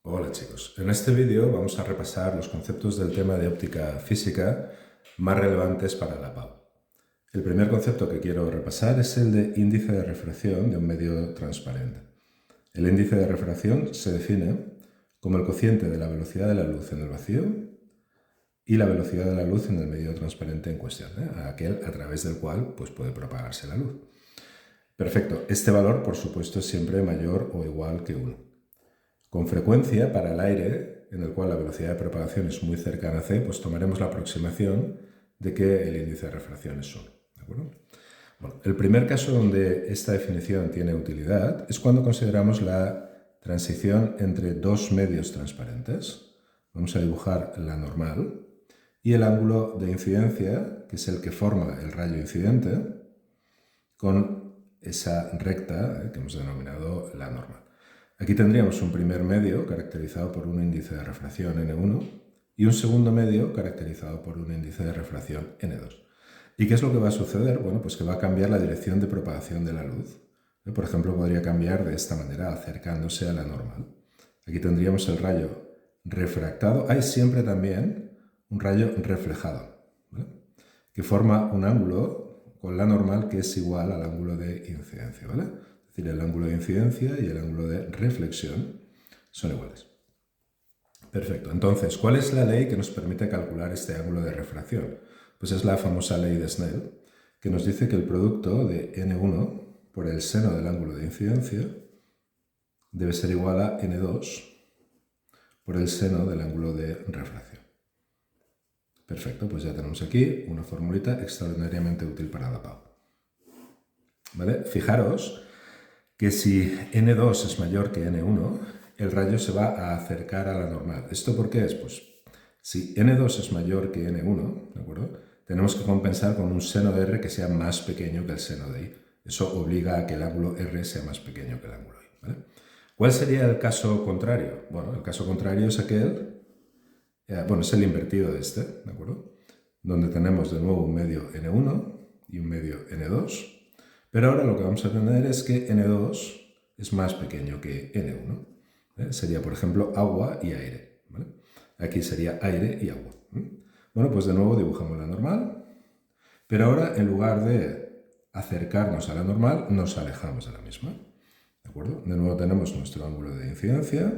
Hola chicos, en este vídeo vamos a repasar los conceptos del tema de óptica física más relevantes para la PAU. El primer concepto que quiero repasar es el de índice de refracción de un medio transparente. El índice de refracción se define como el cociente de la velocidad de la luz en el vacío y la velocidad de la luz en el medio transparente en cuestión, aquel a través del cual puede propagarse la luz. Perfecto, este valor por supuesto es siempre mayor o igual que 1. Con frecuencia, para el aire, en el cual la velocidad de propagación es muy cercana a c, pues tomaremos la aproximación de que el índice de refracción es 1. ¿De acuerdo? Bueno, el primer caso donde esta definición tiene utilidad es cuando consideramos la transición entre dos medios transparentes. Vamos a dibujar la normal y el ángulo de incidencia, que es el que forma el rayo incidente, con esa recta que hemos denominado la normal. Aquí tendríamos un primer medio caracterizado por un índice de refracción N1 y un segundo medio caracterizado por un índice de refracción N2. ¿Y qué es lo que va a suceder? Bueno, pues que va a cambiar la dirección de propagación de la luz. Por ejemplo, podría cambiar de esta manera, acercándose a la normal. Aquí tendríamos el rayo refractado. Hay siempre también un rayo reflejado, ¿vale?, que forma un ángulo con la normal que es igual al ángulo de incidencia, ¿vale? Es decir, el ángulo de incidencia y el ángulo de reflexión son iguales. Perfecto. Entonces, ¿cuál es la ley que nos permite calcular este ángulo de refracción? Pues es la famosa ley de Snell, que nos dice que el producto de N1 por el seno del ángulo de incidencia debe ser igual a N2 por el seno del ángulo de refracción. Perfecto, pues ya tenemos aquí una formulita extraordinariamente útil para la PAU. ¿Vale? Fijaros que si N2 es mayor que N1, el rayo se va a acercar a la normal. ¿Esto por qué es? Pues si N2 es mayor que N1, ¿de acuerdo?, tenemos que compensar con un seno de R que sea más pequeño que el seno de I. Eso obliga a que el ángulo R sea más pequeño que el ángulo I, ¿vale? ¿Cuál sería el caso contrario? Bueno, el caso contrario es aquel, es el invertido de este, ¿de acuerdo?, donde tenemos de nuevo un medio N1 y un medio N2. Pero ahora lo que vamos a tener es que N2 es más pequeño que N1. Sería, por ejemplo, agua y aire, ¿vale? Aquí sería aire y agua. Bueno, pues de nuevo dibujamos la normal, pero ahora en lugar de acercarnos a la normal, nos alejamos de la misma. ¿De acuerdo? De nuevo tenemos nuestro ángulo de incidencia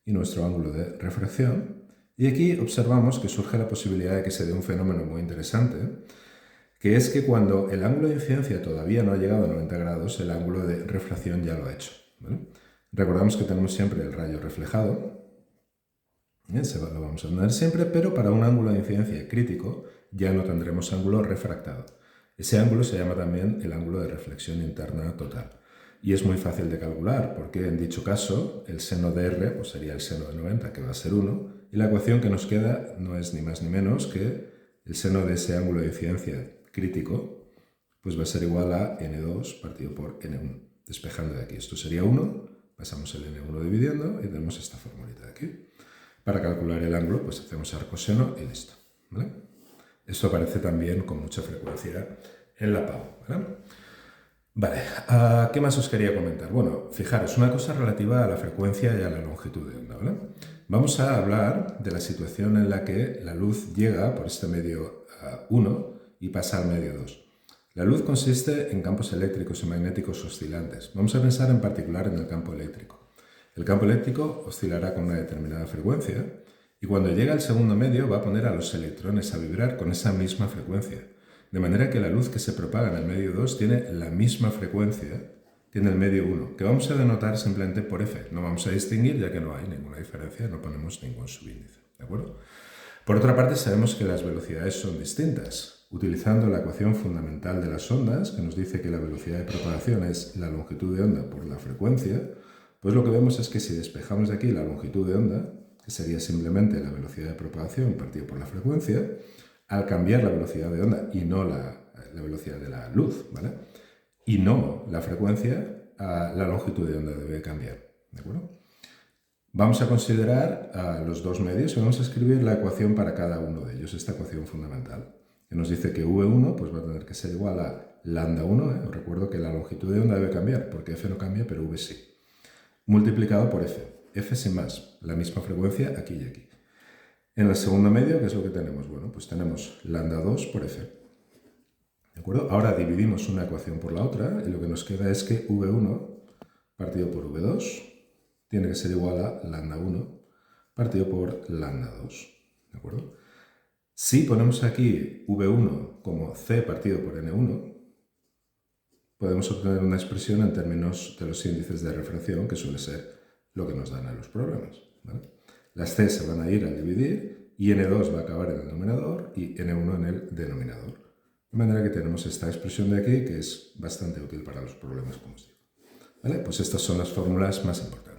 y nuestro ángulo de refracción. Y aquí observamos que surge la posibilidad de que se dé un fenómeno muy interesante, que es que cuando el ángulo de incidencia todavía no ha llegado a 90 grados, el ángulo de refracción ya lo ha hecho, ¿vale? Recordamos que tenemos siempre el rayo reflejado, lo vamos a tener siempre, pero para un ángulo de incidencia crítico ya no tendremos ángulo refractado. Ese ángulo se llama también el ángulo de reflexión interna total. Y es muy fácil de calcular, porque en dicho caso el seno de R pues sería el seno de 90, que va a ser 1, y la ecuación que nos queda no es ni más ni menos que el seno de ese ángulo de incidencia crítico, pues va a ser igual a N2 partido por N1. Despejando de aquí, esto sería 1, pasamos el N1 dividiendo y tenemos esta formulita de aquí. Para calcular el ángulo, pues hacemos arcoseno y listo, ¿vale? Esto aparece también con mucha frecuencia en la PAU, ¿vale? Vale, ¿qué más os quería comentar? Bueno, fijaros, una cosa relativa a la frecuencia y a la longitud de onda, ¿vale? Vamos a hablar de la situación en la que la luz llega por este medio 1 y pasa al medio 2. La luz consiste en campos eléctricos y magnéticos oscilantes. Vamos a pensar en particular en el campo eléctrico. El campo eléctrico oscilará con una determinada frecuencia y cuando llega al segundo medio va a poner a los electrones a vibrar con esa misma frecuencia. De manera que la luz que se propaga en el medio 2 tiene la misma frecuencia que en el medio 1, que vamos a denotar simplemente por F. No vamos a distinguir ya que no hay ninguna diferencia, no ponemos ningún subíndice, ¿de acuerdo? Por otra parte, sabemos que las velocidades son distintas. Utilizando la ecuación fundamental de las ondas, que nos dice que la velocidad de propagación es la longitud de onda por la frecuencia, pues lo que vemos es que si despejamos de aquí la longitud de onda, que sería simplemente la velocidad de propagación partido por la frecuencia, al cambiar la velocidad de onda y no la velocidad de la luz, ¿vale?, y no la frecuencia, la longitud de onda debe cambiar, ¿de acuerdo? Vamos a considerar los dos medios y vamos a escribir la ecuación para cada uno de ellos, esta ecuación fundamental, que nos dice que V1 pues va a tener que ser igual a lambda 1, Os recuerdo que la longitud de onda debe cambiar, porque F no cambia, pero V sí, multiplicado por F. f sin más, la misma frecuencia aquí y aquí. En el segundo medio, ¿qué es lo que tenemos? Bueno, pues tenemos lambda 2 por f. ¿De acuerdo? Ahora dividimos una ecuación por la otra y lo que nos queda es que v1 partido por v2 tiene que ser igual a lambda 1 partido por lambda 2. ¿De acuerdo? Si ponemos aquí v1 como c partido por n1, podemos obtener una expresión en términos de los índices de refracción, que suele ser lo que nos dan en los problemas. ¿Vale? Las c se van a ir al dividir y n2 va a acabar en el numerador y n1 en el denominador. De manera que tenemos esta expresión de aquí que es bastante útil para los problemas, como os digo. ¿Vale? Pues estas son las fórmulas más importantes.